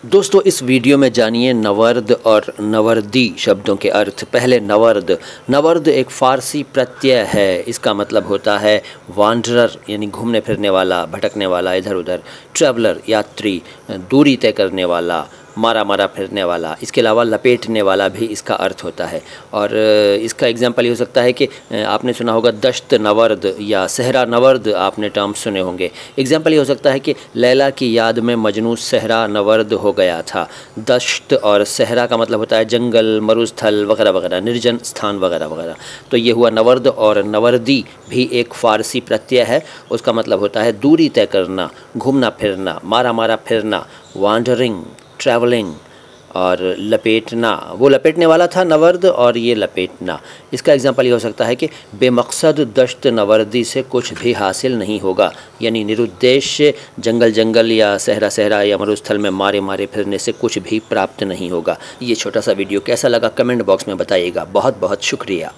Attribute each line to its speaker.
Speaker 1: दोस्तों इस वीडियो में जानिए नवर्द और नवर्दी शब्दों के अर्थ। पहले नवर्द। नवर्द एक फ़ारसी प्रत्यय है। इसका मतलब होता है वांडरर यानी घूमने फिरने वाला, भटकने वाला, इधर उधर। ट्रैवलर यात्री, दूरी तय करने वाला, मारा मारा फिरने वाला। इसके अलावा लपेटने वाला भी इसका अर्थ होता है। और इसका एग्जाम्पल ये हो सकता है कि आपने सुना होगा दश्त नवर्द या सहरा नवर्द, आपने टर्म सुने होंगे। एग्जाम्पल ये हो सकता है कि लैला की याद में मजनू सहरा नवर्द हो गया था। दश्त और सहरा का मतलब होता है जंगल, मरुस्थल वगैरह वगैरह, निर्जन स्थान वगैरह वगैरह। तो ये हुआ नवर्द। और नवर्दी भी एक फ़ारसी प्रत्यय है। उसका मतलब होता है दूरी तय करना, घूमना फिरना, मारा मारा फिरना, वांडरिंग, ट्रैवलिंग। और लपेटना, वो लपेटने वाला था नवर्द और ये लपेटना। इसका एग्जांपल ये हो सकता है कि बेमकसद दश्त नवर्दी से कुछ भी हासिल नहीं होगा, यानी निरुद्देश्य जंगल जंगल या सहरा सहरा या मरुस्थल में मारे मारे फिरने से कुछ भी प्राप्त नहीं होगा। ये छोटा सा वीडियो कैसा लगा कमेंट बॉक्स में बताइएगा। बहुत बहुत शुक्रिया।